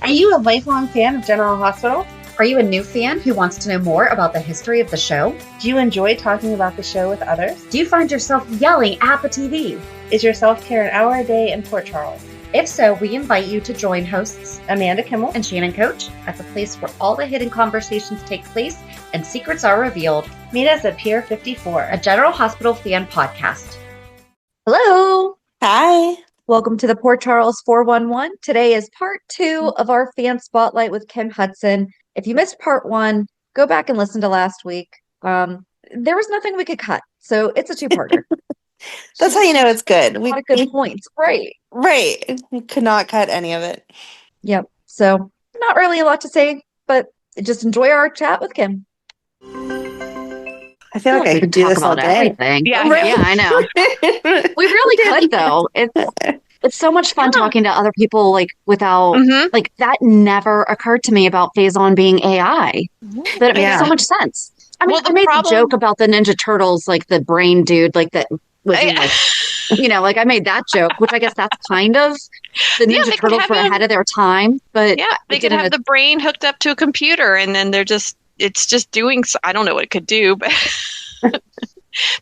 Are you a lifelong fan of General Hospital? Are you a new fan who wants to know more about the history of the show? Do you enjoy talking about the show with others? Do you find yourself yelling at the TV? Is your self-care an hour a day in Port Charles? If so, we invite you to join hosts Amanda Kimmel and Shannon Coach at the place where all the hidden conversations take place and secrets are revealed. Meet us at Pier 54, a General Hospital fan podcast. Hello. Hi. Welcome to the Port Charles 411. Today is part 2 of our fan spotlight with Kim Hudson. If you missed part 1, go back and listen to last week. There was nothing we could cut, so it's a 2-parter. That's how you know it's good. A lot of good points. Right. We could not cut any of it. Yep. So not really a lot to say, but just enjoy our chat with Kim. I feel like I could do this all day. Everything. Yeah, I know. We really could, though. It's so much fun talking to other people, like, without, like, that never occurred to me about Faison being AI. But it makes so much sense. I mean, I made the joke about the Ninja Turtles, like, the brain dude, like, that was, like, I made that joke, which I guess that's kind of the Ninja Turtles were ahead of their time. But yeah, they could have the brain hooked up to a computer, and then it's just doing, I don't know what it could do, but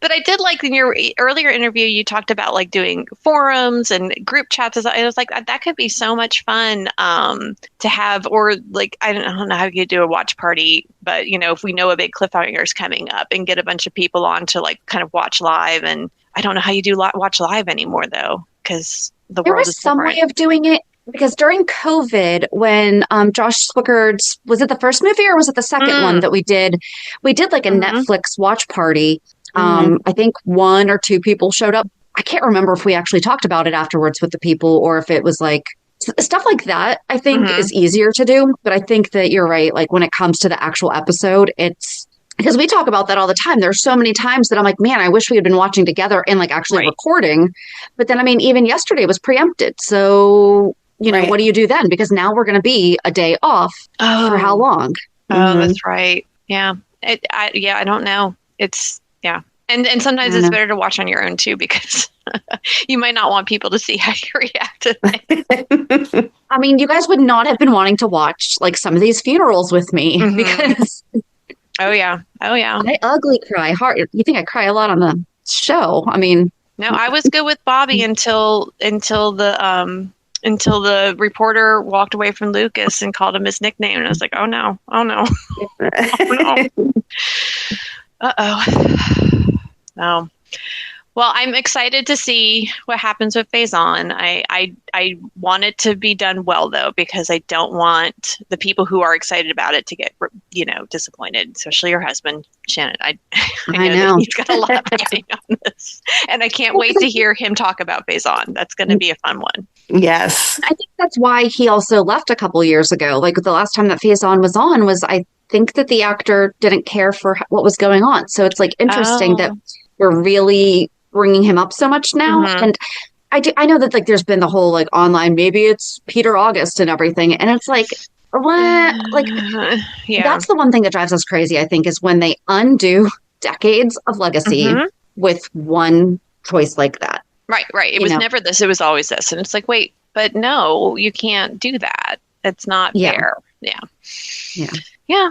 but I did like in your earlier interview, you talked about like doing forums and group chats. I was like, that could be so much fun to have, or like, I don't know how you do a watch party, but if we know a big cliffhanger is coming up and get a bunch of people on to like kind of watch live. And I don't know how you do watch live anymore though, because the world is different. There was some way of doing it. Because during COVID, when Josh Swickard's, was it the first movie or was it the second one that we did? We did like a Netflix watch party. I think 1 or 2 people showed up. I can't remember if we actually talked about it afterwards with the people or if it was like stuff like that, I think is easier to do. But I think that you're right. Like when it comes to the actual episode, it's because we talk about that all the time. There's so many times that I'm like, man, I wish we had been watching together and like actually recording. But then, I mean, even yesterday was preempted. So what do you do then? Because now we're going to be a day off for how long? Oh, that's right. Yeah. I don't know. It's, And sometimes it's better to watch on your own too, because you might not want people to see how you react to things. I mean, you guys would not have been wanting to watch like some of these funerals with me because. Oh yeah. I ugly cry hard. You think I cry a lot on the show? I mean. No, I was good with Bobby until the reporter walked away from Lucas and called him his nickname. And I was like, oh no. Oh no. Uh-oh. No. Well, I'm excited to see what happens with Faison. I want it to be done well, though, because I don't want the people who are excited about it to get, disappointed, especially your husband, Shannon. I know. That he's got a lot riding on this. And I can't wait to hear him talk about Faison. That's going to be a fun one. Yes. I think that's why he also left a couple years ago. Like the last time that Faison was on was, I think that the actor didn't care for what was going on. So it's like interesting that we're really bringing him up so much now. And I know that like there's been the whole like online, maybe it's Peter August and everything. And it's like, what? Like, that's the one thing that drives us crazy, I think, is when they undo decades of legacy with one choice like that. Right. It was never this. It was always this. And it's like, wait, but no, you can't do that. It's not fair. Yeah.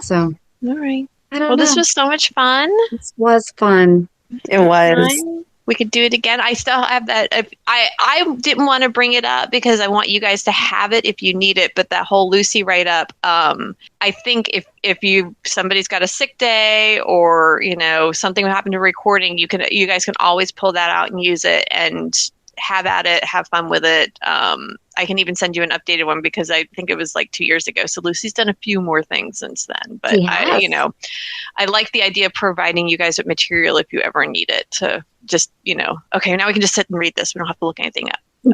So, all right. I don't know. This was so much fun. This was fun. It was. We could do it again. I still have that. I didn't want to bring it up because I want you guys to have it if you need it. But that whole Lucy write up, I think if somebody's got a sick day or something happened to recording, you guys can always pull that out and use it and have at it, have fun with it. I can even send you an updated one because I think it was like 2 years ago. So Lucy's done a few more things since then. But I like the idea of providing you guys with material if you ever need it to just, okay, now we can just sit and read this. We don't have to look anything up. So.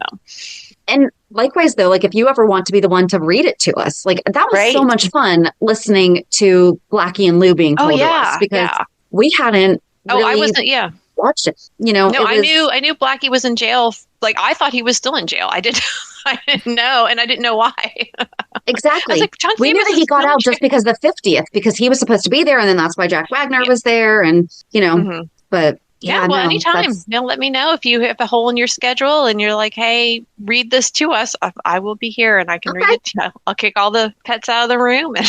And likewise, though, like if you ever want to be the one to read it to us, like that was so much fun listening to Blackie and Lou being told to us because we hadn't. I wasn't. Yeah. Watched it. I knew Blackie was in jail. Like I thought he was still in jail. I didn't know, and I didn't know why. Exactly. Like, we knew that he got out just because of the 50th, because he was supposed to be there, and then that's why Jack Wagner was there, and but Yeah, Yeah, well, no, anytime. that's Let me know if you have a hole in your schedule and you're like, hey, read this to us. I will be here and I can read okay. it. I'll kick all the pets out of the room. And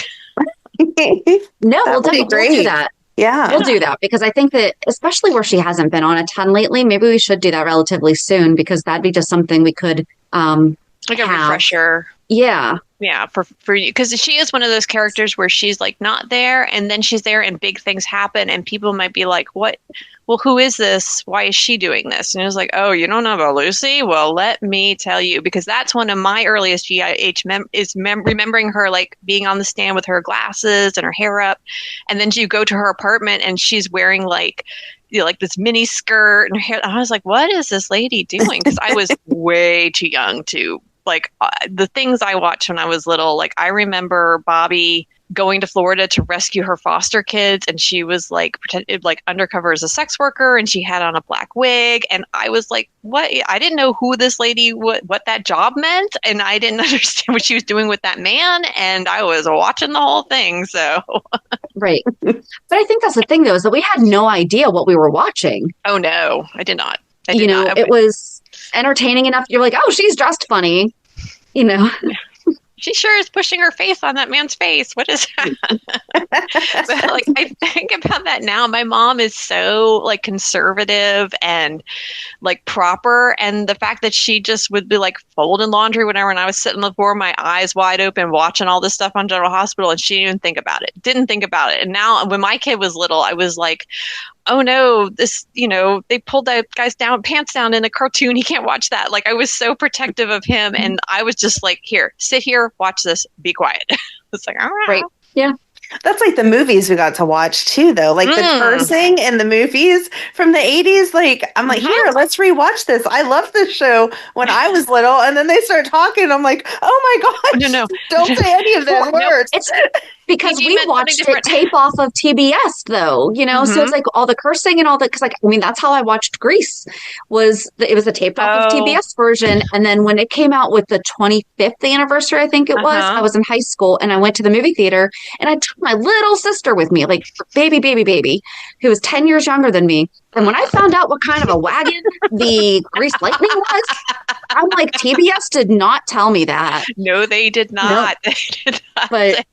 No, That would be we'll do great. that. We'll Yeah. do that because I think that, especially where she hasn't been on a ton lately, maybe we should do that relatively soon because that'd be just something we could like a have. refresher. Yeah. Yeah, for you, because she is one of those characters where she's like not there, and then she's there, and big things happen, and people might be like, "What? Well, who is this? Why is she doing this?" And it's like, "Oh, you don't know about Lucy? Well, let me tell you, because that's one of my earliest GIH remembering her like being on the stand with her glasses and her hair up, and then you go to her apartment and she's wearing like like this mini skirt and her hair. I was like, what is this lady doing? Because I was way too young to like the things I watched when I was little. Like I remember Bobby going to Florida to rescue her foster kids, and she was like pretended like undercover as a sex worker, and she had on a black wig, and I was like, what? I didn't know who this lady what that job meant, and I didn't understand what she was doing with that man, and I was watching the whole thing. So Right. But I think that's the thing though, is that we had no idea what we were watching. oh no, I did not. It was entertaining enough. You're like, oh, she's dressed funny. She sure is pushing her face on that man's face. What is that? But, like, I think about that now. My mom is so like conservative and like proper, and the fact that she just would be like folding laundry whenever, and I was sitting on the floor, my eyes wide open, watching all this stuff on General Hospital, and she didn't even think about it. Didn't think about it. And now, when my kid was little, I was like, oh no, this, they pulled that guy's pants down in a cartoon. He can't watch that. Like I was so protective of him, and I was just like, here, sit here, watch this, be quiet. It's like, all right. Right. Yeah. That's like the movies we got to watch too, though. Like the cursing in the movies from the 80s. Like, I'm like, here, let's rewatch this. I loved this show when I was little. And then they start talking. I'm like, oh my gosh, No. don't say any of those words. It's because PG we meant watched something it tape off of TBS though, so it's like all the cursing and all that. Because that's how I watched Grease. It was the taped off of TBS version, and then when it came out with the 25th anniversary, I think it was, I was in high school and I went to the movie theater and I took my little sister with me, like baby, who was 10 years younger than me. And when I found out what kind of a wagon the Grease Lightning was, I'm like, TBS did not tell me that. No, they did not. No. They did not.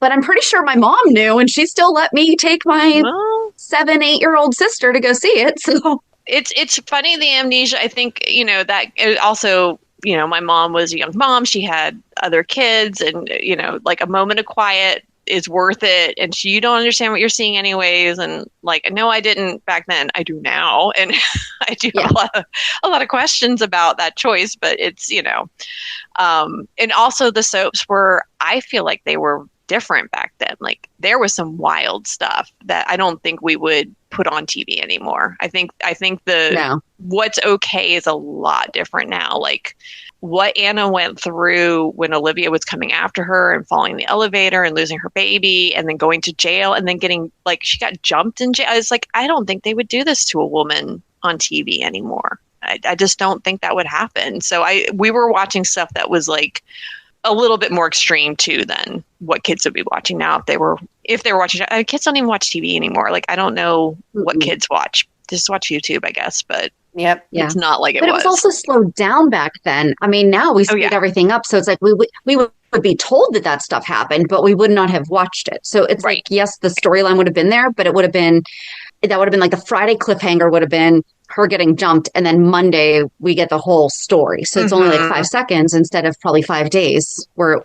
But I'm pretty sure my mom knew, and she still let me take my 7-8-year-old sister to go see it. So it's funny, the amnesia. I think that it also. My mom was a young mom. She had other kids, and like a moment of quiet is worth it. And you don't understand what you're seeing anyways. And like, no, I didn't back then. I do now, and I do have a lot of questions about that choice. But it's and also the soaps were. I feel like they were different back then. Like there was some wild stuff that I don't think we would put on TV anymore. I think what's okay is a lot different now. Like what Anna went through when Olivia was coming after her and falling in the elevator and losing her baby and then going to jail and then getting like she got jumped in jail. It's like I don't think they would do this to a woman on TV anymore. I just don't think that would happen. So we were watching stuff that was like a little bit more extreme too than what kids would be watching now if they were watching. Kids don't even watch TV anymore. Like I don't know what kids watch. Just watch YouTube, I guess. But it's not like But it was also slowed down back then. Now we speed everything up, so it's like we would be told that stuff happened, but we would not have watched it. So it's like yes, the storyline would have been there, but it would have been like the Friday cliffhanger would have been her getting jumped, and then Monday we get the whole story. So it's only like 5 seconds instead of probably 5 days. Where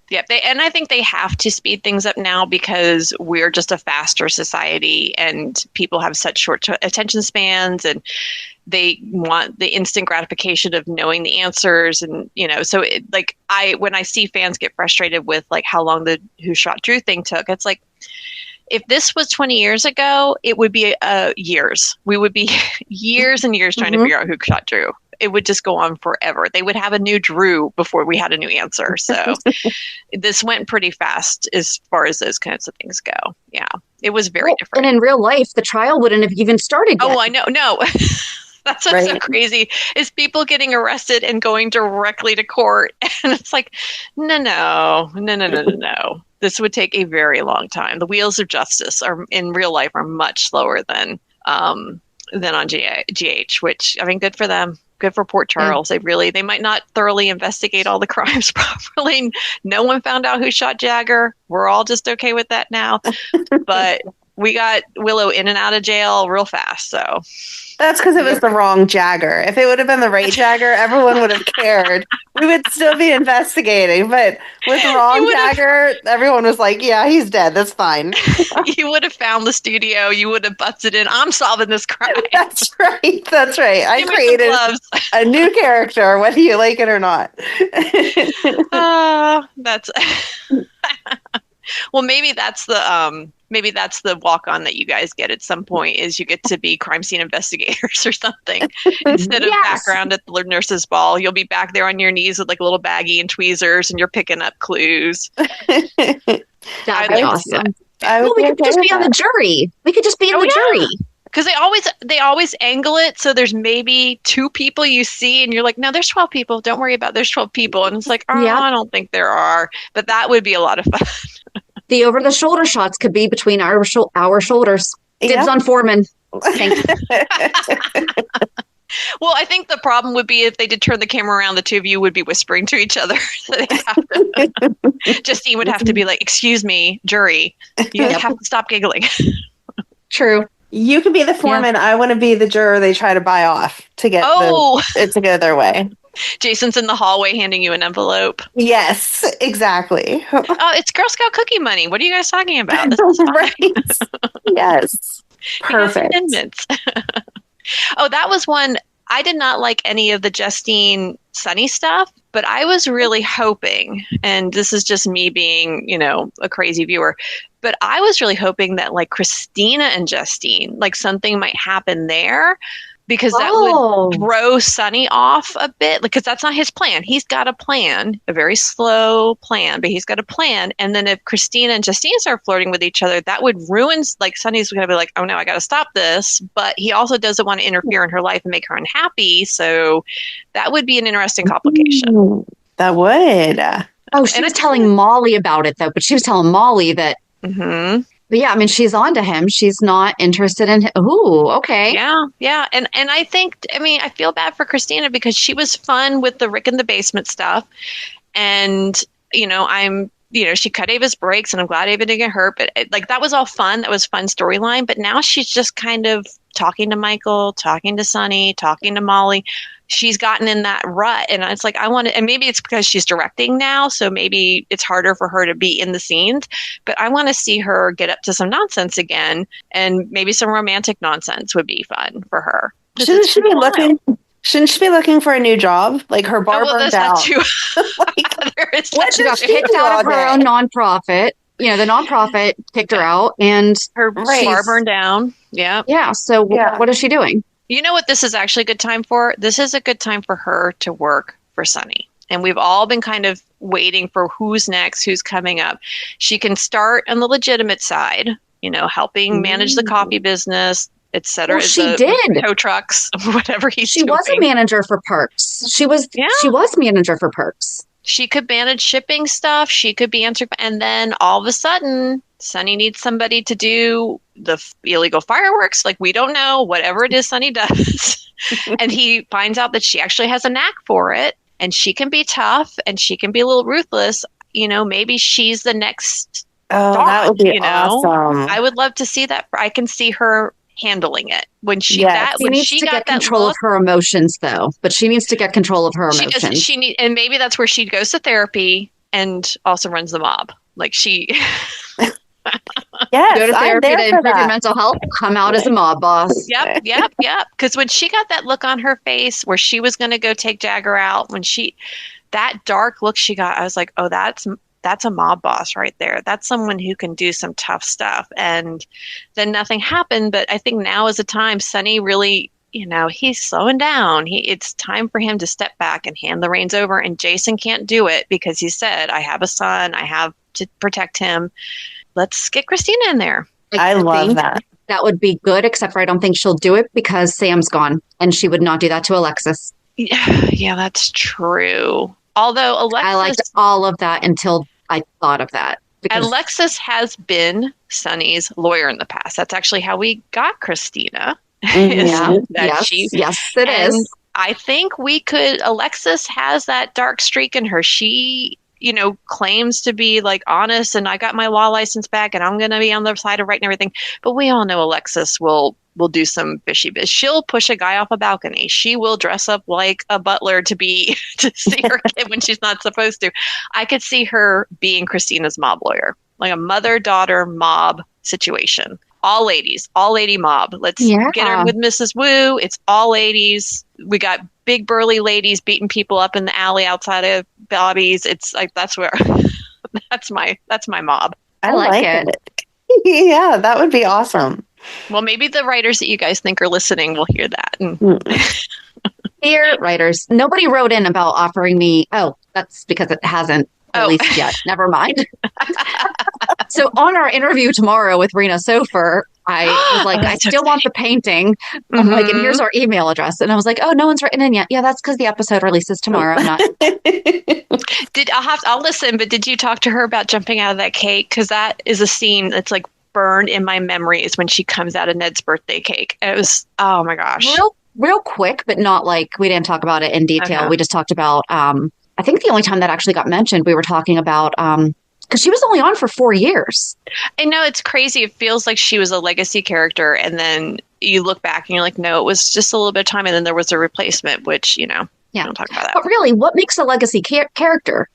Yep. And I think they have to speed things up now because we're just a faster society and people have such short attention spans and they want the instant gratification of knowing the answers. And, so when I see fans get frustrated with like how long the Who Shot Drew thing took, it's like, if this was 20 years ago, it would be years. We would be years and years trying to figure out who shot Drew. It would just go on forever. They would have a new Drew before we had a new answer. So this went pretty fast as far as those kinds of things go. Yeah, it was very different. And in real life, the trial wouldn't have even started yet. Oh, I know. No. That's what's so crazy is people getting arrested and going directly to court. And it's like, no. This would take a very long time. The wheels of justice are in real life are much slower than on GH, which I mean, good for them. Good for Port Charles. They might not thoroughly investigate all the crimes properly. No one found out who shot Jagger. We're all just okay with that now. But we got Willow in and out of jail real fast. So that's because it was the wrong Jagger. If it would have been the right Jagger, everyone would have cared. We would still be investigating. But with the wrong Jagger, everyone was like, yeah, he's dead. That's fine. You would have found the studio. You would have busted in. I'm solving this crime. That's right. That's right. I created a new character, whether you like it or not. That's well, maybe that's the walk-on that you guys get at some point, is you get to be crime scene investigators or something. Instead of background at the nurse's ball, you'll be back there on your knees with like a little baggie and tweezers, and you're picking up clues. That'd be awesome. We could just be on the jury. We could just be in the jury. Because they always angle it so there's maybe 2 people you see, and you're like, no, there's 12 people. Don't worry about it. There's 12 people. And it's like, I don't think there are. But that would be a lot of fun. The over-the-shoulder shots could be between our shoulders. Dibs on Foreman. Thanks. Well, I think the problem would be if they did turn the camera around, the 2 of you would be whispering to each other. Justine would have to be like, excuse me, jury, you have to stop giggling. True. You can be the foreman. I want to be the juror they try to buy off to get it to go their way. Jason's in the hallway handing you an envelope. Yes, exactly. Oh, it's Girl Scout cookie money. What are you guys talking about? This is right. Yes. Perfect. Oh, that was one. I did not like any of the Justine Sunny stuff, but I was really hoping, and this is just me being, a crazy viewer, but I was really hoping that like Kristina and Justine, like something might happen there, because that would throw Sunny off a bit, because that's not his plan. He's got a plan, a very slow plan, but he's got a plan. And then if Kristina and Justine start flirting with each other, that would ruin, like Sunny's going to be like, oh no, I got to stop this. But he also doesn't want to interfere in her life and make her unhappy. So that would be an interesting complication. That would. Oh, she was telling Molly about it though, but she was telling Molly that. Mm-hmm. But yeah, I mean, she's on to him. She's not interested in him. Ooh, okay. Yeah. And I think, I feel bad for Kristina because she was fun with the Rick in the basement stuff. And, she cut Ava's brakes, and I'm glad Ava didn't get hurt. But that was all fun. That was fun storyline. But now she's just kind of talking to Michael, talking to Sunny, talking to Molly. She's gotten in that rut, and it's like, and maybe it's because she's directing now, so maybe it's harder for her to be in the scenes, but I want to see her get up to some nonsense again, and maybe some romantic nonsense would be fun for her. Shouldn't she be looking for a new job? Like her bar burned out. She got kicked out of her own nonprofit. The nonprofit kicked her out, and her bar burned down. Yeah. Yeah. So what is she doing? You know what this is actually a good time for? This is a good time for her to work for Sunny. And we've all been kind of waiting for who's next, who's coming up. She can start on the legitimate side, helping manage the coffee business, etc. Well, she did. Tow trucks, whatever he's doing. She was a manager for Parks. She was manager for Parks. She could manage shipping stuff. She could be answering. And then all of a sudden, Sunny needs somebody to do the illegal fireworks. Like, we don't know, whatever it is Sunny does. And he finds out that she actually has a knack for it, and she can be tough, and she can be a little ruthless. Maybe she's the next that would be awesome. I would love to see that. I can see her handling it when she needs to get control of her emotions, though. But she needs to get control of her emotions. And maybe that's where she goes to therapy and also runs the mob. Like she. Yes, go to therapy to improve your mental health. Come out as a mob boss. Yep. Because when she got that look on her face where she was going to go take Jagger out, that dark look she got, I was like, oh, that's a mob boss right there. That's someone who can do some tough stuff. And then nothing happened. But I think now is the time. Sunny really, he's slowing down. It's time for him to step back and hand the reins over. And Jason can't do it because he said, I have a son. I have to protect him. Let's get Kristina in there. I love that. That would be good, except for I don't think she'll do it because Sam's gone. And she would not do that to Alexis. Yeah, that's true. Although Alexis... I liked all of that until I thought of that. Alexis has been Sunny's lawyer in the past. That's actually how we got Kristina. Yeah. That Yes, it is. I think Alexis has that dark streak in her. She, claims to be like honest and I got my law license back and I'm going to be on the side of right and everything. But we all know Alexis will do some fishy bits. She'll push a guy off a balcony. She will dress up like a butler to see her kid when she's not supposed to. I could see her being Kristina's mob lawyer, like a mother-daughter mob situation. All ladies, all lady mob. Let's get her with Mrs. Wu. It's all ladies. We got big burly ladies beating people up in the alley outside of Bobby's. It's like that's my mob. I like it. Yeah, that would be awesome. Well, maybe the writers that you guys think are listening will hear that. Dear writers, nobody wrote in about offering me. Oh, that's because it hasn't released yet. Never mind. So on our interview tomorrow with Rena Sofer, I was like, I still want the painting. I'm like, and here's our email address. And I was like, oh, no one's written in yet. Yeah, that's because the episode releases tomorrow. I'll listen, but did you talk to her about jumping out of that cake? Because that is a scene that's like burned in my memory is when she comes out of Ned's birthday cake. And it was, oh my gosh. Real quick, but not like, we didn't talk about it in detail. Okay. We just talked about, I think the only time that actually got mentioned, we were talking about, because she was only on for 4 years. I know, it's crazy. It feels like she was a legacy character. And then you look back and you're like, no, it was just a little bit of time. And then there was a replacement, which, we don't talk about that. But really, what makes a legacy character?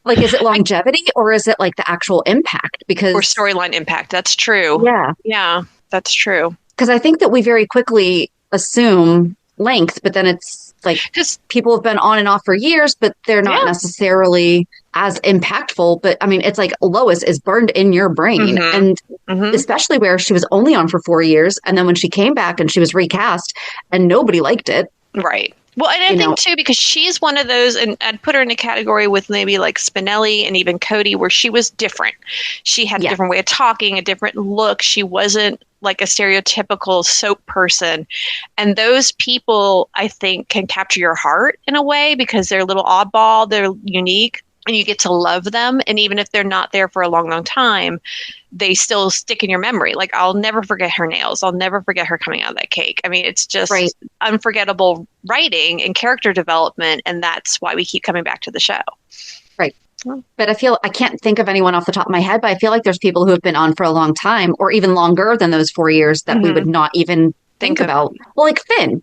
Like, is it longevity or is it like the actual impact? Or storyline impact. That's true. Yeah. Yeah, that's true. Because I think that we very quickly assume length, but then it's like people have been on and off for years, but they're not necessarily as impactful. But I mean, it's like Lois is burned in your brain. And especially where she was only on for 4 years. And then when she came back and she was recast and nobody liked it. Right. Well, and I think too, because she's one of those, and I'd put her in a category with maybe like Spinelli and even Cody, where she was different. She had a different way of talking, a different look. She wasn't like a stereotypical soap person. And those people, I think, can capture your heart in a way because they're a little oddball, they're unique, and you get to love them. And even if they're not there for a long, long time, they still stick in your memory. Like, I'll never forget her nails. I'll never forget her coming out of that cake. I mean, it's just unforgettable writing and character development. And that's why we keep coming back to the show. Right. But I can't think of anyone off the top of my head, but I feel like there's people who have been on for a long time or even longer than those 4 years that we would not even think about. Well, like Finn.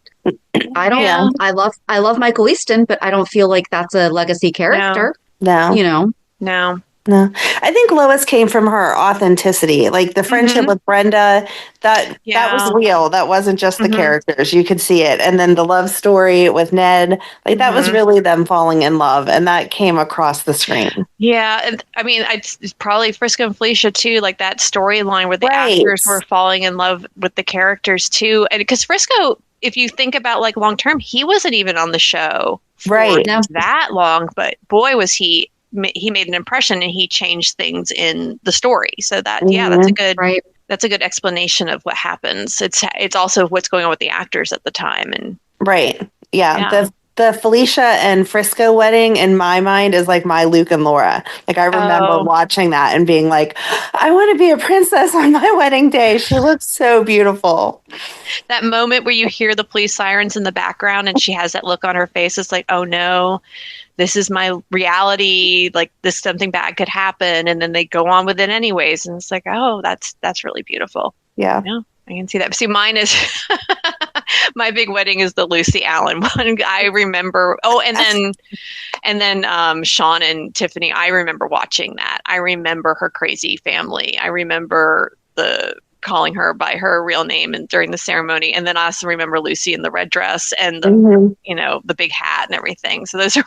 I don't know. I love Michael Easton, but I don't feel like that's a legacy character. No. No. I think Lois came from her authenticity. Like the friendship with Brenda, that was real. That wasn't just the characters. You could see it. And then the love story with Ned, like that was really them falling in love. And that came across the screen. Yeah. And I mean, it's probably Frisco and Felicia too, like that storyline where the actors were falling in love with the characters too. And because Frisco, if you think about like long term, he wasn't even on the show for that long, but boy, was he made an impression and he changed things in the story. So that, that's a good explanation of what happens. It's also what's going on with the actors at the time. And the Felicia and Frisco wedding in my mind is like my Luke and Laura. Like I remember watching that and being like, I want to be a princess on my wedding day. She looks so beautiful. That moment where you hear the police sirens in the background and she has that look on her face. It's like, oh no, this is my reality. Like this, something bad could happen. And then they go on with it anyways. And it's like, oh, that's really beautiful. Yeah. I can see that. See, mine is my big wedding is the Lucy Allen one. I remember. Oh, and then Sean and Tiffany. I remember watching that. I remember her crazy family. I remember calling her by her real name and during the ceremony. And then I also remember Lucy in the red dress and the the big hat and everything. So those are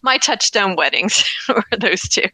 my touchstone weddings were those two.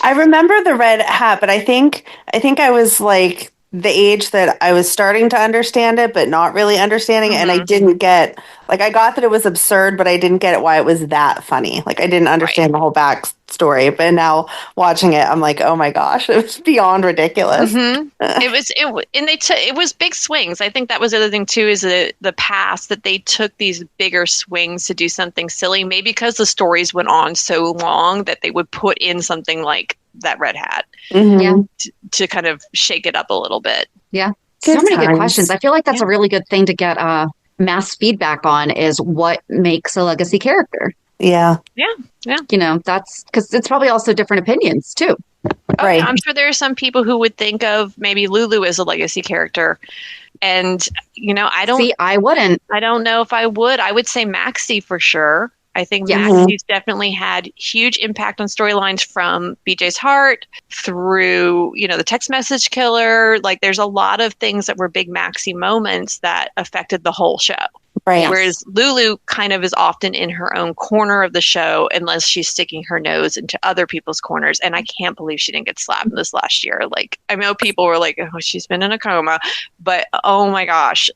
I remember the red hat, but I think I was like the age that I was starting to understand it, but not really understanding it. And I didn't get, like, I got that it was absurd, but I didn't get it why it was that funny. Like, I didn't understand the whole backstory. But now watching it, I'm like, oh my gosh, it was beyond ridiculous. It was big swings. I think that was the other thing too, is the past that they took these bigger swings to do something silly. Maybe because the stories went on so long that they would put in something like that red hat Mhm. to kind of shake it up a little bit. Yeah. Good So many good times. questions. I feel like that's a really good thing to get mass feedback on is what makes a legacy character. Yeah. You know, that's because it's probably also different opinions too. Oh, Right. yeah, I'm sure there are some people who would think of maybe Lulu as a legacy character. And, you know, I wouldn't. I don't know if I would. I would say Maxie for sure. I think Yes. Maxie's definitely had huge impact on storylines from BJ's Heart through, you know, the text message killer. Like there's a lot of things that were big Maxie moments that affected the whole show. Right. Whereas Lulu kind of is often in her own corner of the show unless she's sticking her nose into other people's corners. And I can't believe she didn't get slapped this last year. Like, I know people were like, oh, she's been in a coma. But oh my gosh,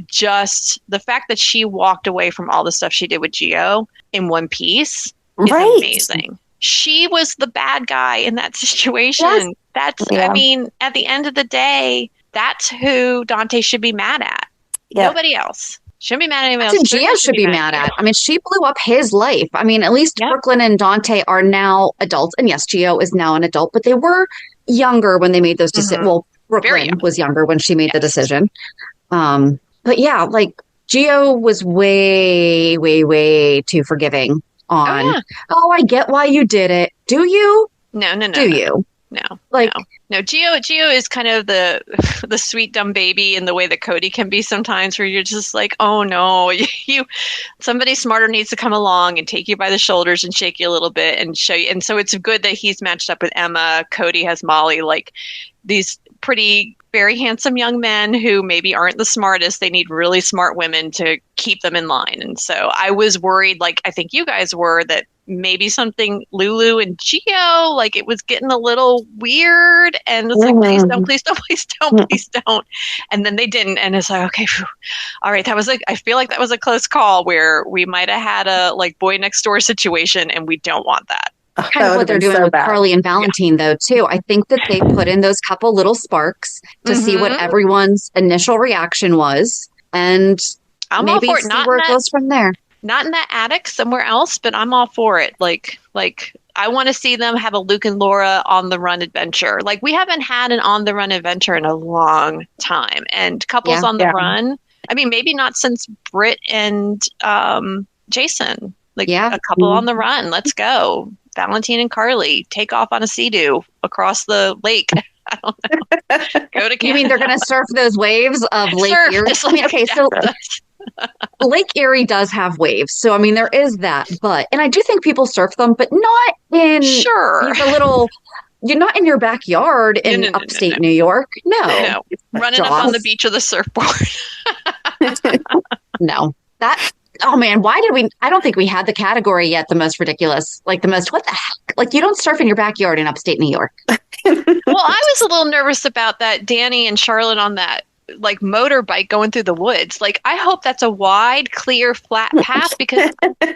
just the fact that she walked away from all the stuff she did with Gio in one piece is Right. amazing. She was the bad guy in that situation. Yes. That's, Yeah. I mean, at the end of the day, that's who Dante should be mad at. Yeah. Nobody else. Shouldn't be mad at anyone That's else. who Gio should be mad at. I mean, she blew up his life. I mean, at least Yep. Brooklyn and Dante are now adults. And yes, Gio is now an adult, but they were younger when they made those decisions. Mhm. Well, Very Brooklyn young. was younger when she made the Yes. decision. But yeah, like Gio was way, way, way too forgiving on, Oh, I get why you did it. Do you? No. Do you? No. Like, No. Gio is kind of the the sweet dumb baby in the way that Cody can be sometimes, where you're just like, oh no, somebody smarter needs to come along and take you by the shoulders and shake you a little bit and show you. And so it's good that he's matched up with Emma. Cody has Molly, like these pretty, very handsome young men who maybe aren't the smartest. They need really smart women to keep them in line. And so I was worried, like I think you guys were, that maybe something Lulu and Gio, like it was getting a little weird, and it's like, please don't, please don't, please don't, please don't. And then they didn't, and it's like, okay, phew. All right, I feel like that was a close call where we might have had a like boy next door situation, and we don't want that. kind of what they're doing with Carly and Valentine, though, too. I think that they put in those couple little sparks to see what everyone's initial reaction was, and I'm maybe all for it. see where it goes from there. Not in that attic, somewhere else, but I'm all for it. Like I want to see them have a Luke and Laura on the run adventure. Like we haven't had an on the run adventure in a long time, and couples on the run. I mean, maybe not since Britt and Jason. Like a couple on the run. Let's go. Valentine and Carly take off on a sea-doo across the lake. I don't know. Go to Canada. You mean they're going to surf those waves of Lake Erie? I mean, okay, so Lake Erie does have waves. So, I mean, there is that. But, and I do think people surf them, but not in the little, you're not in your backyard in upstate New York. No. Running up on the beach with a surfboard. No. Oh man, why did we? I don't think we had the category yet. The most ridiculous, like the most, what the heck? Like you don't surf in your backyard in upstate New York. Well, I was a little nervous about that Danny and Charlotte on that like motorbike going through the woods. Like I hope that's a wide, clear, flat path, because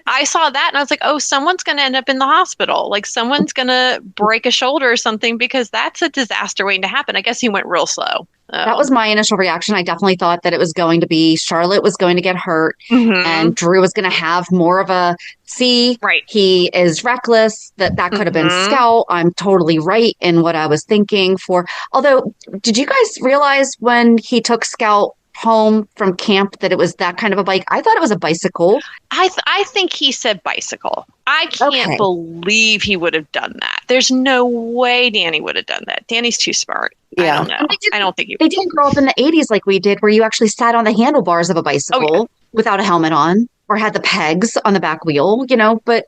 I saw that and I was like, oh, someone's going to end up in the hospital. Like someone's going to break a shoulder or something, because that's a disaster waiting to happen. I guess he went real slow. That was my initial reaction. I definitely thought that it was going to be Charlotte was going to get hurt and Drew was going to have more of a he is reckless, that could have been Scout. I'm totally right in what I was thinking for. Although, did you guys realize when he took Scout home from camp that it was that kind of a bike? I thought it was a bicycle. I think he said bicycle. I can't believe he would have done that. There's no way Danny would have done that. Danny's too smart. Yeah. I don't know. I don't think he would. They didn't grow up in the 80s like we did, where you actually sat on the handlebars of a bicycle without a helmet on, or had the pegs on the back wheel, you know, but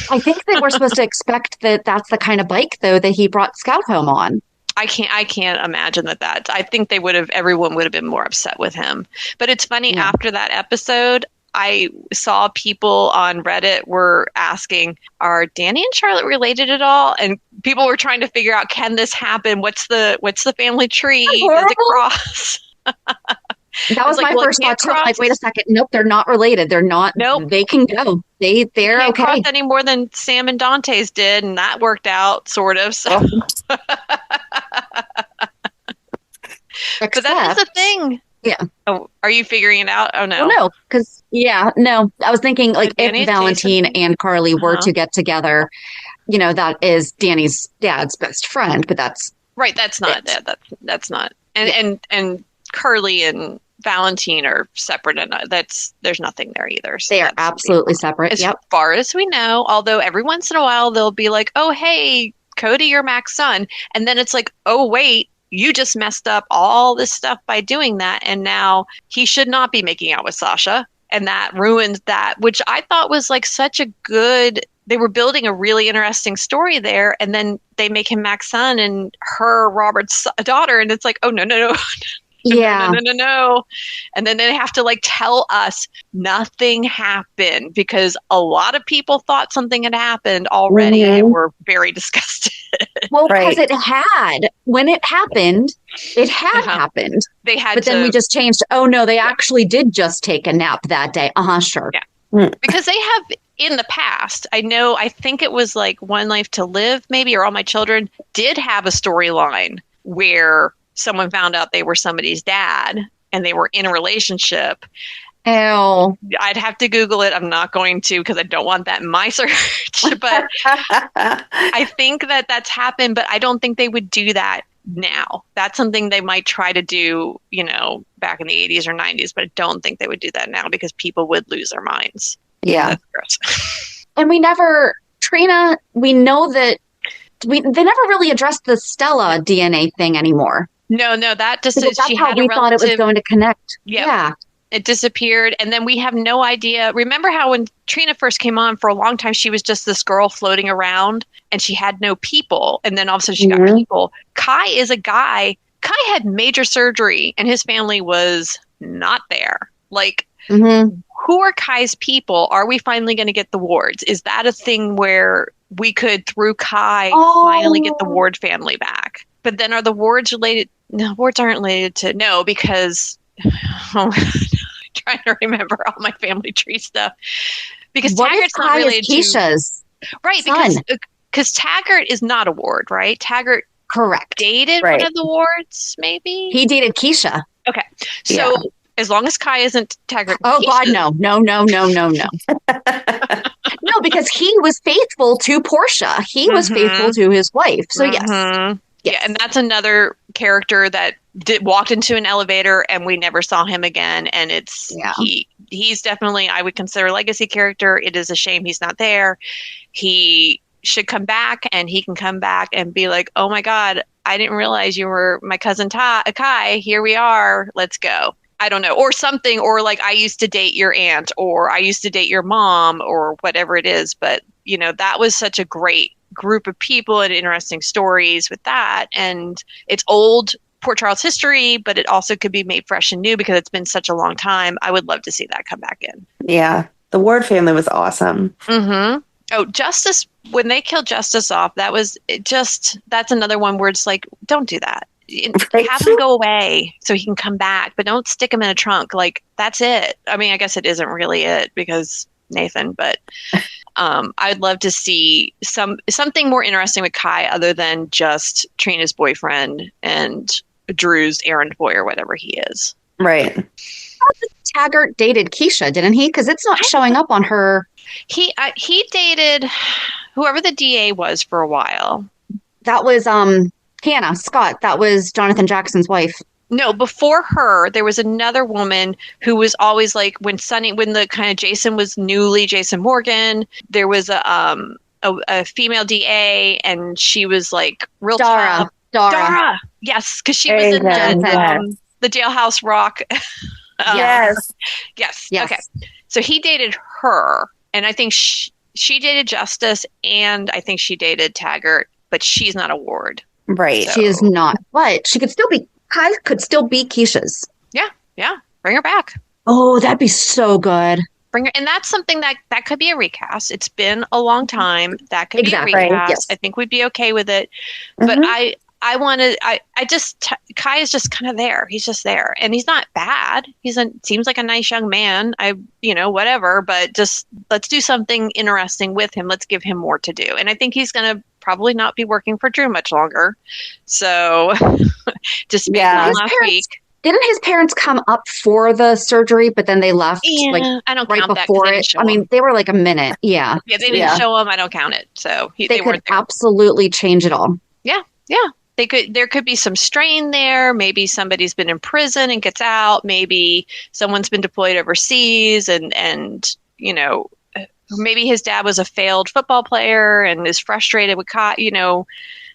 I think that we're supposed to expect that that's the kind of bike, though, that he brought Scout home on. I can't imagine that. I think everyone would have been more upset with him. But it's funny, after that episode, I saw people on Reddit were asking, are Danny and Charlotte related at all? And people were trying to figure out, can this happen? What's the family tree? Does it cross? That was my first thought too. I'm like, wait a second. Nope, they're not related. They're not. Nope. They can go. They're can't okay. cross any more than Sam and Dante's did, and that worked out sort of. So. But that is the thing. Oh, are you figuring it out? Oh no. Well, no, because no. I was thinking like Danny, if Valentine Jason. and Carly were to get together, that is Danny's dad's best friend, but that's Right, that's not it. that's not. And Curly and Valentine are separate, and there's nothing there either. So They are absolutely separate. as Yep. far as we know. Although every once in a while they'll be like, "Oh, hey, Cody, you're Mac's son," and then it's like, "Oh, wait, you just messed up all this stuff by doing that, and now he should not be making out with Sasha." And that ruined that, which I thought was like such a good. They were building a really interesting story there, and then they make him Mac's son and her Robert's daughter, and it's like, oh no, no, no, Yeah. no. And then they have to like tell us nothing happened because a lot of people thought something had happened already and were very disgusted. Well, because it had. When it happened, it had happened. They had But then we just changed. Oh, no, they actually did just take a nap that day. Sure. Yeah. Because they have in the past, I think it was like One Life to Live, maybe, or All My Children did have a storyline where someone found out they were somebody's dad and they were in a relationship. Oh, I'd have to Google it. I'm not going to because I don't want that in my search. But I think that's happened, but I don't think they would do that now. That's something they might try to do, back in the 80s or 90s, but I don't think they would do that now because people would lose their minds. Yeah. That's gross. And Trina, we know that they never really addressed the Stella DNA thing anymore. No, that just That's she how had we a thought it was going to connect. Yep. Yeah. It disappeared, and then we have no idea. Remember how when Trina first came on, for a long time, she was just this girl floating around, and she had no people, and then all of a sudden she got people. Kai is a guy. Kai had major surgery, and his family was not there. Like, who are Kai's people? Are we finally going to get the Wards? Is that a thing where we could, through Kai, finally get the Ward family back? But then are the Wards related? No, Wards aren't related to, no, because... I'm trying to remember all my family tree stuff because Taggart's not related to Keisha's right because Taggart is not a Ward, right? Taggart dated one of the Wards, maybe he dated Keisha. Okay, so as long as Kai isn't Taggart, God, no, no, because he was faithful to Portia. He was faithful to his wife. So yes. Yeah, and that's another character that walked into an elevator and we never saw him again. And he's definitely, I would consider, a legacy character. It is a shame he's not there. He should come back, and he can come back and be like, oh my God, I didn't realize you were my cousin Kai. Here we are. Let's go. I don't know. Or something, or like, I used to date your aunt, or I used to date your mom, or whatever it is. But, that was such a great group of people and interesting stories with that. And it's old Port Charles history, but it also could be made fresh and new because it's been such a long time. I would love to see that come back in. Yeah. The Ward family was awesome. Oh, Justice, when they killed Justice off, that's another one where it's like, don't do that. Have him go away so he can come back, but don't stick him in a trunk. Like, that's it. I mean, I guess it isn't really it because Nathan, but I'd love to see something more interesting with Kai other than just Trina's boyfriend and Drew's errand boy or whatever he is. Right. Taggart dated Keisha, didn't he? Because it's not showing up on her. He dated whoever the DA was for a while. That was Hannah Scott. That was Jonathan Jackson's wife. No, before her, there was another woman who was always like when the kind of Jason was newly Jason Morgan, there was a female DA, and she was like real tough. Dara. Yes, because she was in the Jailhouse Rock. Yes. Okay. So he dated her, and I think she dated Justice, and I think she dated Taggart, but she's not a Ward. Right. So. She is not, but she could still be. Kai could still be Keisha's. Yeah. Bring her back. Oh, that'd be so good. Bring her, and that's something that could be a recast. It's been a long time. That could be a recast. Yes. I think we'd be okay with it. But I Kai is just kind of there. He's just there, and he's not bad. Seems like a nice young man. Whatever. But just let's do something interesting with him. Let's give him more to do. And I think he's gonna probably not be working for Drew much longer. So just last week. Didn't his parents come up for the surgery, but then they left Yeah, I don't right count that 'cause before they it? didn't show I mean, him. they were like a minute. Yeah. Yeah, they didn't show him. I don't count it. So They they could weren't there. absolutely change it all. Yeah, yeah. There could be some strain there. Maybe somebody's been in prison and gets out. Maybe someone's been deployed overseas and maybe his dad was a failed football player and is frustrated with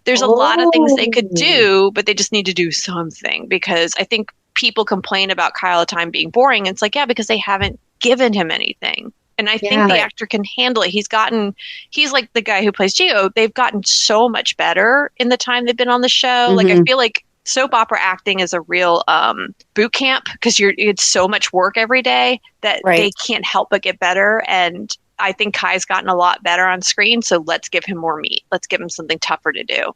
there's a lot of things they could do, but they just need to do something because I think people complain about Kyle of Time being boring. It's like, yeah, because they haven't given him anything. And I think the actor can handle it. He's like the guy who plays Geo. They've gotten so much better in the time they've been on the show. Mm-hmm. Like, I feel like soap opera acting is a real boot camp because it's so much work every day that they can't help but get better. And I think Kai's gotten a lot better on screen. So let's give him more meat. Let's give him something tougher to do.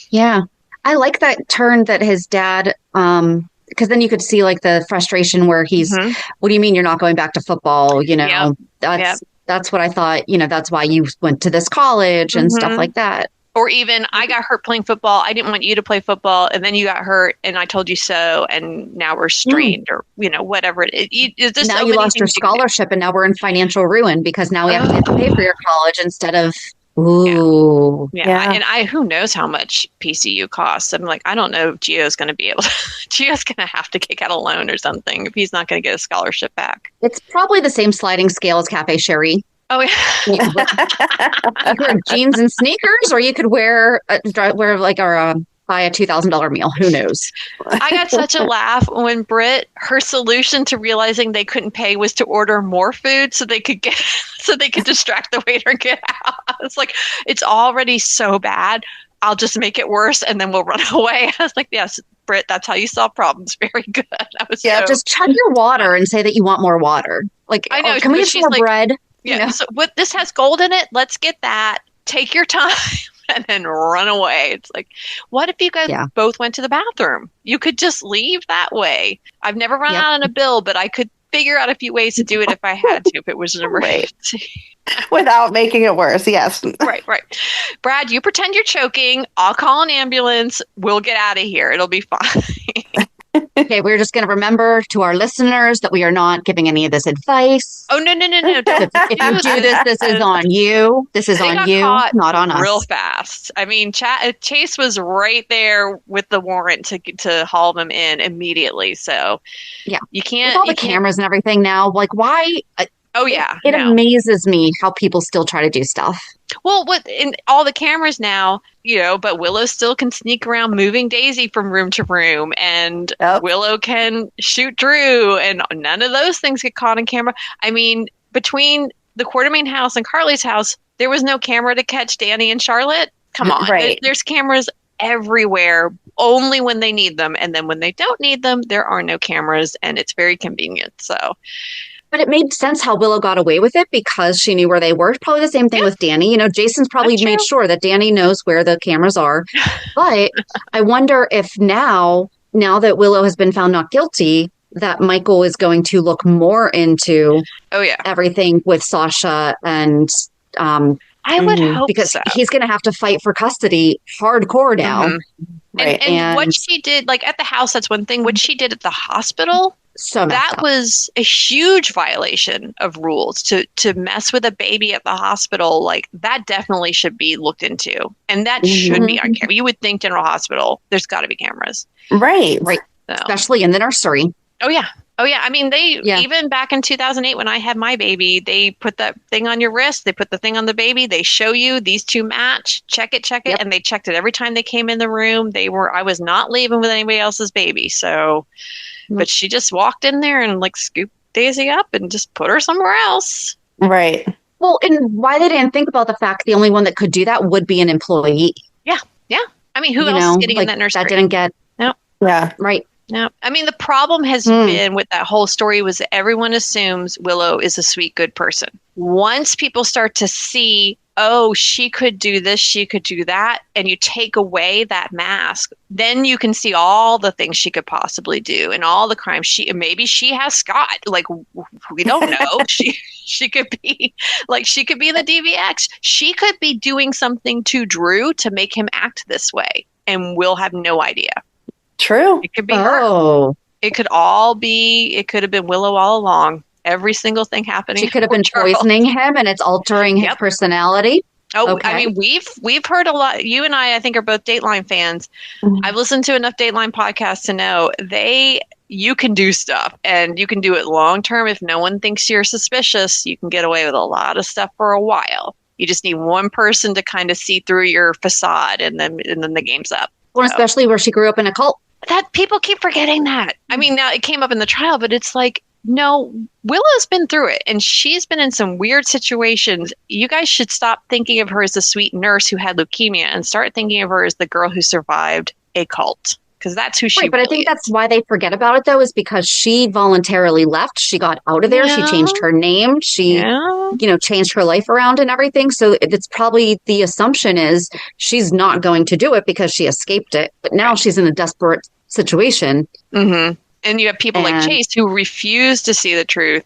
Yeah. I like that turn that his dad, because then you could see like the frustration where he's, what do you mean you're not going back to football? That's what I thought, that's why you went to this college and stuff like that. Or even I got hurt playing football. I didn't want you to play football. And then you got hurt and I told you so. And now we're strained or, whatever it is. Now you lost your scholarship and now we're in financial ruin because now we have to pay for your college instead of. Ooh. Yeah. And who knows how much PCU costs. I'm like, I don't know if Gio's going to be able to, Gio's going to have to kick out a loan or something if he's not going to get a scholarship back. It's probably the same sliding scale as Cafe Cherie. Oh, yeah. You could wear jeans and sneakers or you could buy a $2,000 meal. Who knows? I got such a laugh when Britt, her solution to realizing they couldn't pay was to order more food so they could distract the waiter and get out. It's like, it's already so bad. I'll just make it worse and then we'll run away. I was like, yes, Britt, that's how you solve problems. Very good. Just chug your water and say that you want more water. Like, I know. Can we get some more bread? Yeah. So this has gold in it. Let's get that. Take your time. And then run away. It's like, what if you guys both went to the bathroom? You could just leave that way. I've never run out on a bill, but I could figure out a few ways to do it if I had to, if it was an emergency. Without making it worse, yes. Right. Brad, you pretend you're choking. I'll call an ambulance. We'll get out of here. It'll be fine. Okay, we're just going to remember to our listeners that we are not giving any of this advice. Oh, no. If you do this is on you. This is on you, not on us. Real fast. I mean, Chase was right there with the warrant to haul them in immediately. So, you can't. With all the cameras and everything now, like, why? It amazes me how people still try to do stuff. Well, in all the cameras now, but Willow still can sneak around moving Daisy from room to room, and Willow can shoot Drew, and none of those things get caught on camera. I mean, between the Quartermain house and Carly's house, there was no camera to catch Danny and Charlotte. Come on. Right. There's cameras everywhere, only when they need them. And then when they don't need them, there are no cameras, and it's very convenient. So... But it made sense how Willow got away with it because she knew where they were. Probably the same thing with Danny. Jason's probably made sure that Danny knows where the cameras are. But I wonder if now that Willow has been found not guilty, that Michael is going to look more into everything with Sasha and I would hope because so. He's going to have to fight for custody hardcore now. Mm-hmm. Right. And what she did, like at the house, that's one thing. What she did at the hospital, that was a huge violation of rules to mess with a baby at the hospital. Like that definitely should be looked into, and that should be on camera. You would think General Hospital, there's got to be cameras, right? So. Especially in the nursery. Oh yeah. I mean, even back in 2008 when I had my baby, they put that thing on your wrist. They put the thing on the baby. They show you these two match. Check it. And they checked it every time they came in the room. I was not leaving with anybody else's baby. So, but she just walked in there and like scooped Daisy up and just put her somewhere else. Right. Well, and why they didn't think about the fact the only one that could do that would be an employee. Yeah. I mean, who else is getting in that nursery? That didn't get. No. Yeah. Right. No, I mean, the problem has been with that whole story was that everyone assumes Willow is a sweet, good person. Once people start to see, oh, she could do this, she could do that, and you take away that mask, then you can see all the things she could possibly do and all the crimes maybe she has Scott. Like, we don't know. she could be like, she could be the DVX. She could be doing something to Drew to make him act this way, and we'll have no idea. True. It could be her. Oh, It could all be, it could have been Willow all along. Every single thing happening. she could have to been Charles. poisoning him and it's altering his Yep. personality. Oh, Okay. I mean, we've heard a lot. You and I think, are both Dateline fans. I've listened to enough Dateline podcasts to know you can do stuff and you can do it long term. If no one thinks you're suspicious, you can get away with a lot of stuff for a while. You just need one person to kind of see through your facade, and then the game's up. Well, especially where she grew up in a cult. That people keep forgetting that. I mean, now it came up in the trial, but it's like, no, Willow's been through it and she's been in some weird situations. You guys should stop thinking of her as the sweet nurse who had leukemia and start thinking of her as the girl who survived a cult, because that's who she Right, but really I think is. that's why they forget about it, though, is because she voluntarily left. She got out of there. Yeah. She changed her name. She, changed her life around and everything. So it's probably the assumption is she's not going to do it because she escaped it. But now she's in a desperate situation. Mm-hmm. And you have people like Chase who refuse to see the truth.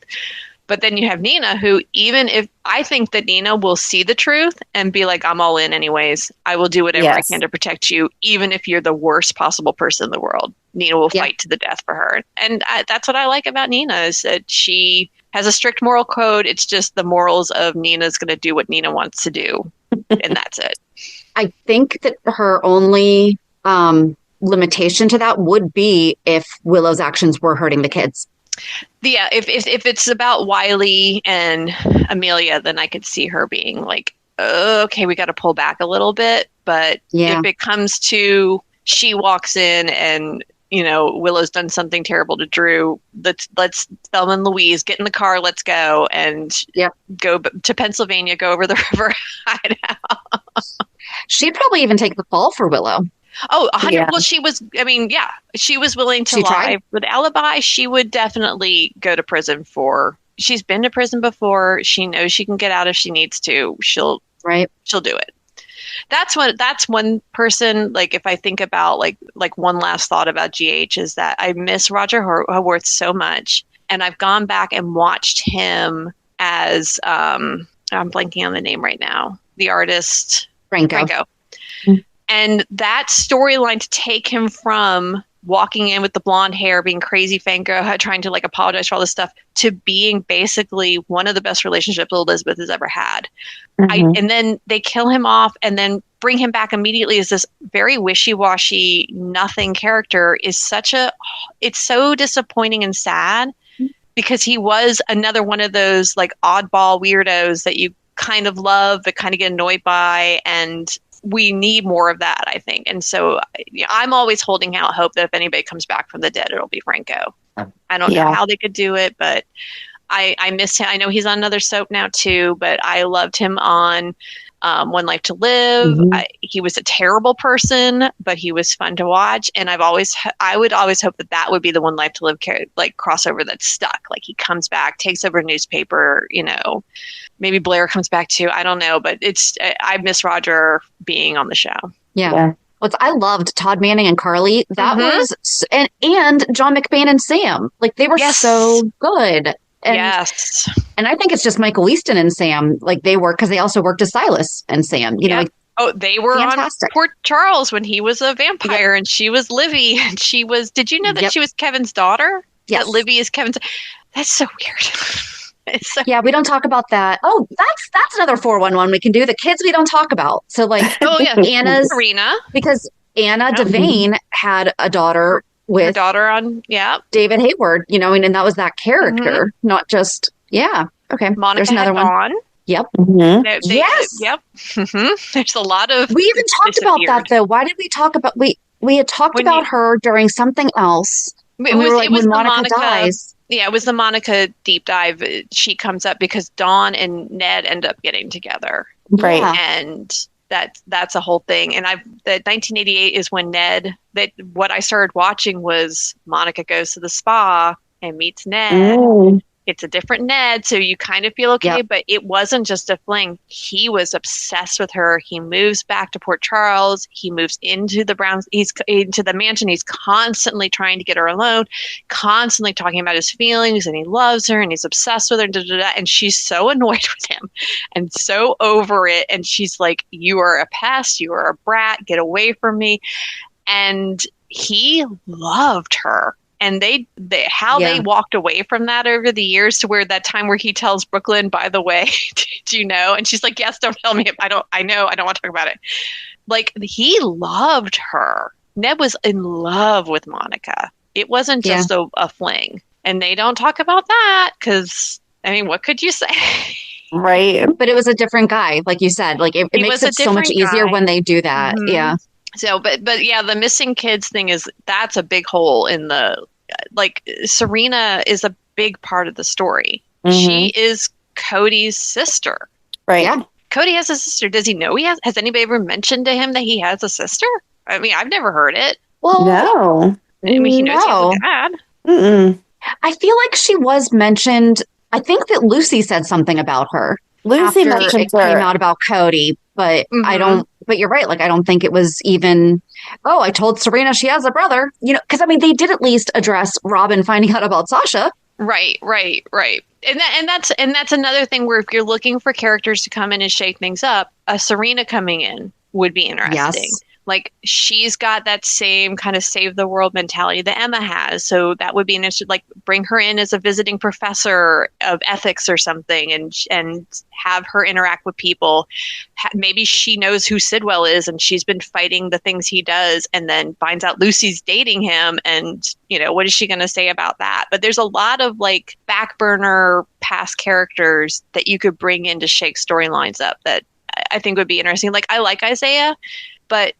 But then you have Nina, who, even if I think that Nina will see the truth and be like, I'm all in anyways. I will do whatever I can to protect you, even if you're the worst possible person in the world. Nina will fight to the death for her. And that's what I like about Nina, is that she has a strict moral code. It's just the morals of Nina's going to do what Nina wants to do. And that's it. I think that her only limitation to that would be if Willow's actions were hurting the kids. Yeah, if it's about Wiley and Amelia, then I could see her being like, okay, we got to pull back a little bit. But if it comes to she walks in and, Willow's done something terrible to Drew, let's Thelma and Louise, get in the car, let's go, and go to Pennsylvania, go over the river, hide out. She'd probably even take the fall for Willow. Oh, 100. Well, she was willing to lie with alibi. She would definitely go to prison she's been to prison before. She knows she can get out if she needs to. She'll do it. That's one person, like, if I think about like one last thought about GH is that I miss Roger Haworth so much. And I've gone back and watched him as, I'm blanking on the name right now, the artist, Franco. And that storyline, to take him from walking in with the blonde hair, being crazy Franco, trying to apologize for all this stuff, to being basically one of the best relationships Elizabeth has ever had. And then they kill him off and then bring him back immediately as this very wishy-washy, nothing character it's so disappointing and sad, because he was another one of those oddball weirdos that you kind of love but kind of get annoyed by, and we need more of that, I think. And so I'm always holding out hope that if anybody comes back from the dead, it'll be Franco. I don't know how they could do it, but I miss him. I know he's on another soap now too, but I loved him on One Life to Live. He was a terrible person, but he was fun to watch. And I would always hope that would be the One Life to Live crossover that's stuck. Like, he comes back, takes over a newspaper, maybe Blair comes back too. I don't know, but I miss Roger being on the show. Yeah. Well, I loved Todd Manning and Carly. That was, and John McBain and Sam. They were so good. And, and I think it's just Michael Easton and Sam. They work because they also worked as Silas and Sam. They were fantastic. On Port Charles when he was a vampire, and she was Livy, and she was. Did you know that she was Kevin's daughter? Yes, that Livy is Kevin's. That's so weird. We don't talk about that. Oh, that's another 411 we can do. The kids we don't talk about. So Anna's Serena, because Anna Devane had a daughter with her daughter on David Hayward, and that was that character, not just okay. Monica, there's another one. Dawn. Yep. Yes. Yep. There's a lot of. We even talked about that though. Why did we talk about we had talked about her during something else. It was when the Monica dies. Yeah, it was the Monica deep dive. She comes up because Dawn and Ned end up getting together. Right. And that's a whole thing. And the 1988 is when what I started watching was Monica goes to the spa and meets Ned. It's a different Ned, so you kind of feel okay, but it wasn't just a fling. He was obsessed with her. He moves back to Port Charles. He moves into into the mansion. He's constantly trying to get her alone, constantly talking about his feelings, and he loves her, and he's obsessed with her, and she's so annoyed with him and so over it. And she's like, you are a pest. You are a brat. Get away from me. And he loved her. And they walked away from that over the years to where that time where he tells Brooklyn, by the way, do you know? And she's like, yes, don't tell me. I don't want to talk about it. Like, he loved her. Ned was in love with Monica. It wasn't just a fling. And they don't talk about that because, I mean, what could you say? Right. But it was a different guy, like you said. Like, it makes it so much easier when they do that. Mm-hmm. Yeah. So, but yeah, the missing kids thing that's a big hole in the, like, Serena is a big part of the story. Mm-hmm. She is Cody's sister. Right. Yeah. Cody has a sister. Does he know has anybody ever mentioned to him that he has a sister? I mean, I've never heard it. Well, no. I mean, he knows he has a dad. Mm-mm. I feel like she was mentioned. I think that Lucy said something about her. Lucy after it came out about Cody, but I don't. But you're right. Like, I don't think it was even. Oh, I told Serena she has a brother. You know, because I mean, they did at least address Robin finding out about Sasha. Right. And that's another thing where if you're looking for characters to come in and shake things up, a Serena coming in would be interesting. Yes. Like, she's got that same kind of save the world mentality that Emma has. So that would be an interesting, like, bring her in as a visiting professor of ethics or something and have her interact with people. Maybe she knows who Sidwell is and she's been fighting the things he does and then finds out Lucy's dating him. And, you know, what is she going to say about that? But there's a lot of, like, back burner past characters that you could bring in to shake storylines up that I think would be interesting. Like, I like Isaiah, but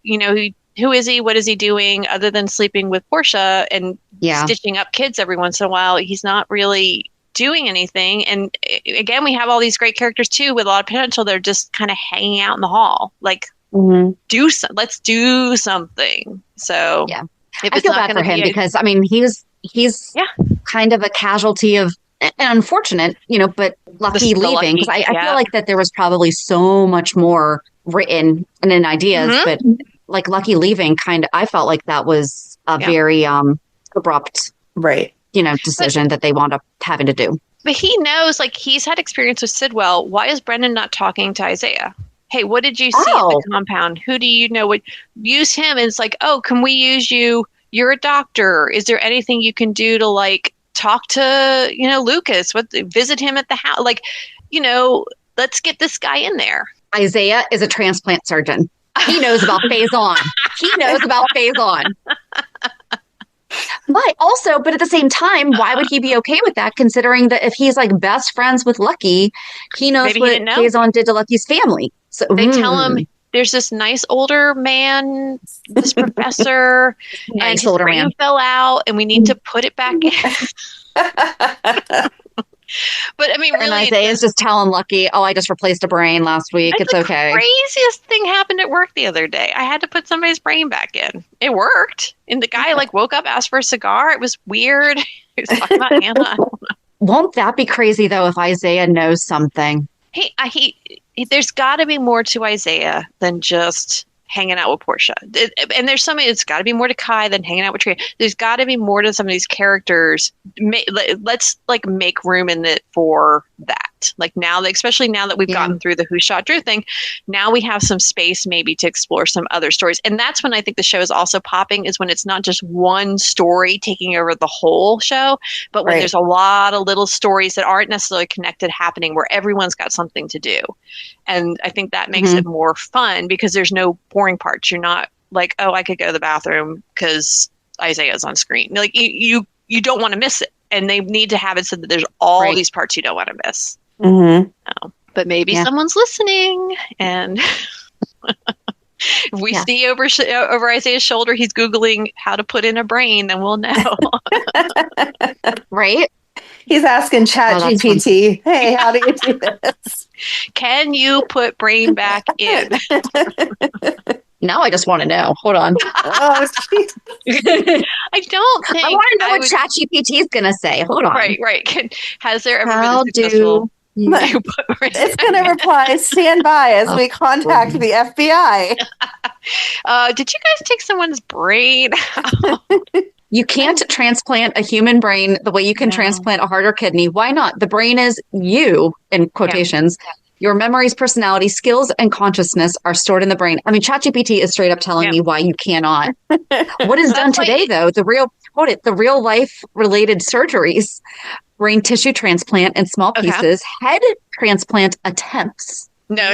you know, who is he? What is he doing other than sleeping with Portia and stitching up kids every once in a while? He's not really doing anything. And again, we have all these great characters too with a lot of potential. They're just kind of hanging out in the hall. Like, let's do something. So yeah, I feel bad for him because I mean, he's kind of a casualty of an unfortunate, you know, but lucky leaving. Because I feel like that there was probably so much more written and in ideas, but like Lucky leaving I felt like that was a very abrupt decision that they wound up having to do. But he knows, like, he's had experience with Sidwell. Why is Brendan not talking to Isaiah? Hey, what did you see at the compound? Who do you know? Use him. And it's like, oh, can we use you? You're a doctor. Is there anything you can do to, like, talk to, you know, Lucas? Visit him at the house? Like, you know, let's get this guy in there. Isaiah is a transplant surgeon. He knows about Faison. He knows about Faison. But at the same time, why would he be okay with that, considering that if he's like best friends with Lucky, he knows what Faison did to Lucky's family. So they tell him there's this nice older man, this professor, and his brain fell out, and we need to put it back in. But I mean, really, and Isaiah's just telling Lucky, "Oh, I just replaced a brain last week. It's okay." The craziest thing happened at work the other day. I had to put somebody's brain back in. It worked, and the guy like woke up, asked for a cigar. It was weird. He was talking about Anna. I don't know. Won't that be crazy though if Isaiah knows something? Hey, there's got to be more to Isaiah than just hanging out with Portia. And there's something, it's got to be more to Kai than hanging out with Trina. There's got to be more to some of these characters. Let's like make room in it for that. Like now, especially now that we've gotten through the Who Shot Drew thing, now we have some space maybe to explore some other stories. And that's when I think the show is also popping, is when it's not just one story taking over the whole show, but when there's a lot of little stories that aren't necessarily connected happening where everyone's got something to do. And I think that makes it more fun because there's no boring parts. You're not like, oh, I could go to the bathroom because Isaiah's on screen. Like you don't want to miss it. And they need to have it so that there's all these parts you don't want to miss. But maybe someone's listening, and if we see over Isaiah's shoulder, he's Googling how to put in a brain, then we'll know. Right? He's asking ChatGPT, hey, how do you do this? Can you put brain back in? Now I just want to know. Hold on. I don't think I want to know what ChatGPT is going to say. Hold on. Right. Has there ever been a successful... It's going to reply, stand by as we contact the FBI. Did you guys take someone's brain? You can't transplant a human brain the way you can transplant a heart or kidney. Why not? The brain is you, in quotations. Your memories, personality, skills, and consciousness are stored in the brain. I mean, ChatGPT is straight up telling me why you cannot. What is done today, though? The real life related surgeries, brain tissue transplant in small pieces, head transplant attempts. No.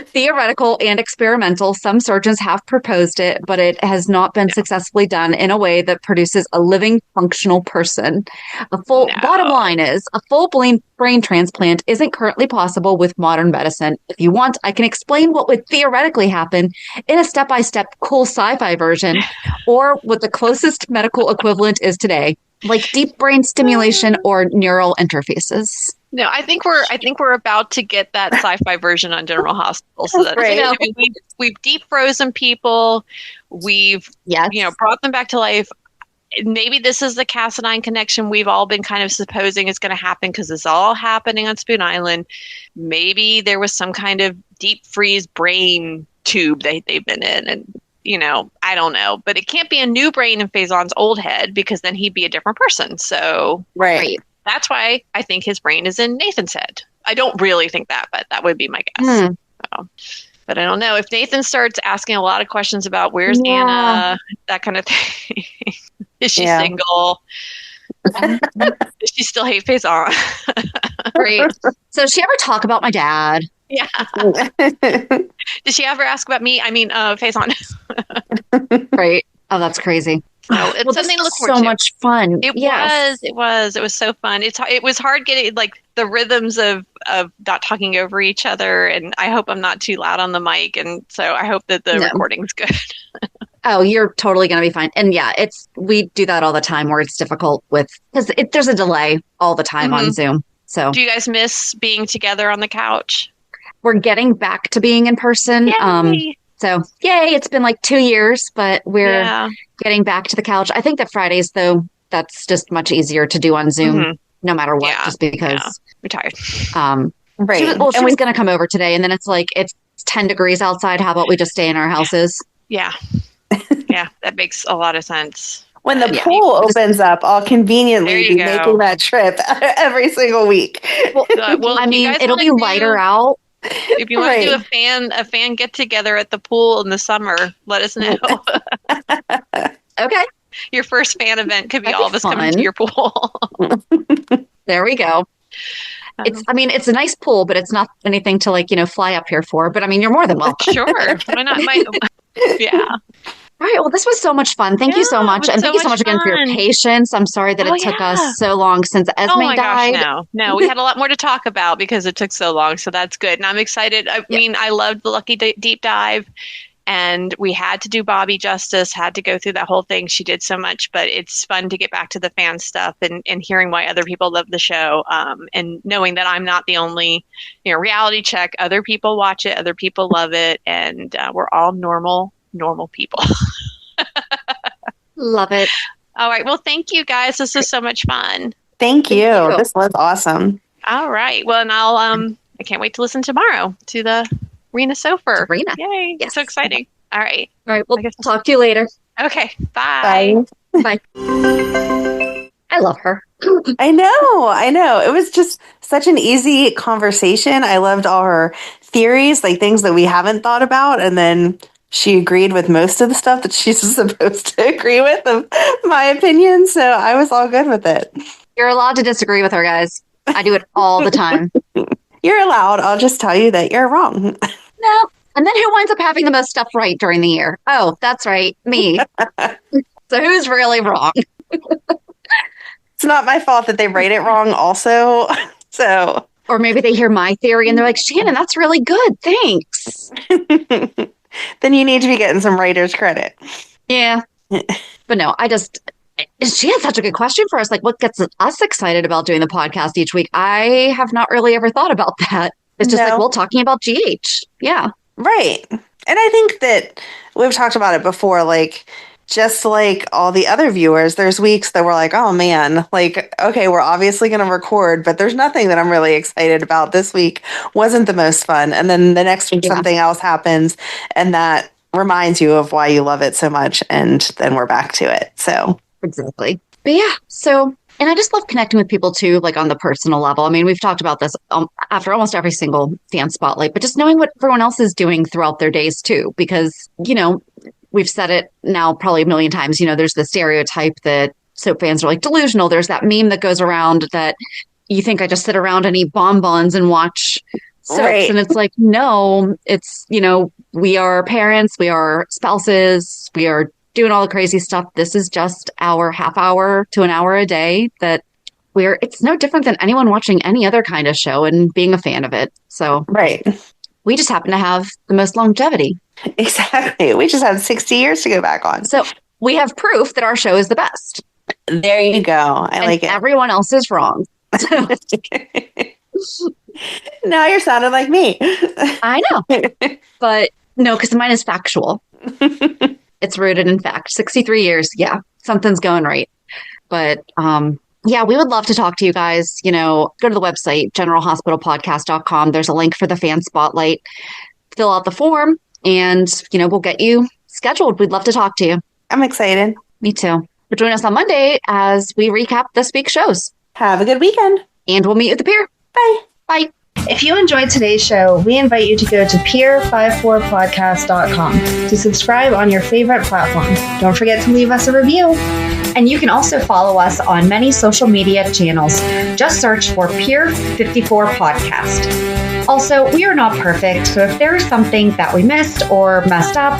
Theoretical and experimental. Some surgeons have proposed it, but it has not been successfully done in a way that produces a living, functional person. Bottom line is, a full brain transplant isn't currently possible with modern medicine. If you want, I can explain what would theoretically happen in a step-by-step cool sci-fi version, or what the closest medical equivalent is today, like deep brain stimulation or neural interfaces. No, I think we're about to get that sci-fi version on General Hospital. So that's right. I mean, we've deep frozen people. We've brought them back to life. Maybe this is the Cassadine connection we've all been kind of supposing is going to happen because it's all happening on Spoon Island. Maybe there was some kind of deep freeze brain tube they've been in, and I don't know, but it can't be a new brain in Faison's old head because then he'd be a different person. So right. That's why I think his brain is in Nathan's head. I don't really think that, but that would be my guess. So, but I don't know. If Nathan starts asking a lot of questions about where's Anna, that kind of thing. Is she single? Does she still hate Faison? Right. So does she ever talk about my dad? Yeah. Did she ever ask about me? I mean, Faison. Right. Oh, that's crazy. So it's something to look forward to. So much fun. It was so fun. It was hard getting like the rhythms of not talking over each other, and I hope I'm not too loud on the mic, and so I hope that the recording's good. Oh, you're totally going to be fine. And we do that all the time where it's difficult because there's a delay all the time on Zoom. So do you guys miss being together on the couch? We're getting back to being in person. Yay! So yay, it's been like 2 years, but we're getting back to the couch. I think that Fridays, though, that's just much easier to do on Zoom, no matter what, just because we're tired. Right. She was going to come over today, and then it's like, it's 10 degrees outside. How about we just stay in our houses? Yeah. Yeah, that makes a lot of sense. When the pool opens up, I'll conveniently be making that trip every single week. Well, I mean, it'll be lighter out. If you want to do a fan get together at the pool in the summer, let us know. Okay. Your first fan event could be all of us coming to your pool. There we go. It's a nice pool, but it's not anything to fly up here for. But I mean, you're more than welcome. Sure. Why not? Yeah. All right. Well, this was so much fun. Thank you so much. And thank you so much again for your patience. I'm sorry that it took us so long since Esme died. Gosh, no, we had a lot more to talk about because it took so long. So that's good. And I'm excited. I mean, I loved the Lucky Deep Dive, and we had to do Bobby justice, had to go through that whole thing. She did so much, but it's fun to get back to the fan stuff and hearing why other people love the show. And knowing that I'm not the only, reality check. Other people watch it. Other people love it. And we're all normal people. Love it. All right. Well, thank you guys. This was so much fun. Thank you. This was awesome. All right. Well, and I can't wait to listen tomorrow to the Rena Sofer. Rena. Yay. Yes. So exciting. All right. All right. We'll talk to you later. Okay. Bye. Bye. I love her. I know. It was just such an easy conversation. I loved all her theories, like things that we haven't thought about. And then she agreed with most of the stuff that she's supposed to agree with, of my opinion. So I was all good with it. You're allowed to disagree with her, guys. I do it all the time. You're allowed. I'll just tell you that you're wrong. No. And then who winds up having the most stuff right during the year? Oh, that's right. Me. So who's really wrong? It's not my fault that they write it wrong also. So, or maybe they hear my theory and they're like, Shannon, that's really good. Thanks. Then you need to be getting some writer's credit. Yeah. But no, she had such a good question for us. Like, what gets us excited about doing the podcast each week? I have not really ever thought about that. It's just talking about GH. Yeah. Right. And I think that we've talked about it before, just like all the other viewers, there's weeks that we're like, oh man, okay, we're obviously going to record, but there's nothing that I'm really excited about. This week wasn't the most fun. And then the next week, something else happens, and that reminds you of why you love it so much. And then we're back to it. So exactly. But yeah, so And I just love connecting with people too, like on the personal level. I mean, we've talked about this after almost every single fan spotlight, but just knowing what everyone else is doing throughout their days too, because, we've said it now probably a million times, there's the stereotype that soap fans are like delusional. There's that meme that goes around that you think I just sit around and eat bonbons and watch soaps. Right. And it's like, no, it's, we are parents, we are spouses, we are doing all the crazy stuff. This is just our half hour to an hour a day that it's no different than anyone watching any other kind of show and being a fan of it. So right. We just happen to have the most longevity. Exactly. We just have 60 years to go back on. So we have proof that our show is the best. There you go. I like it. Everyone else is wrong. Now you're sounding like me. I know. But no, because mine is factual. It's rooted in fact. 63 years. Yeah, something's going right. But yeah, we would love to talk to you guys. Go to the website, generalhospitalpodcast.com. There's a link for the fan spotlight. Fill out the form and, we'll get you scheduled. We'd love to talk to you. I'm excited. Me too. But join us on Monday as we recap this week's shows. Have a good weekend. And we'll meet you at the pier. Bye. Bye. If you enjoyed today's show, we invite you to go to peer54podcast.com to subscribe on your favorite platform. Don't forget to leave us a review. And you can also follow us on many social media channels. Just search for Peer54 Podcast. Also, we are not perfect, so if there is something that we missed or messed up,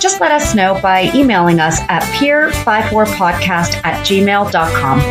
just let us know by emailing us at peer54podcast@gmail.com.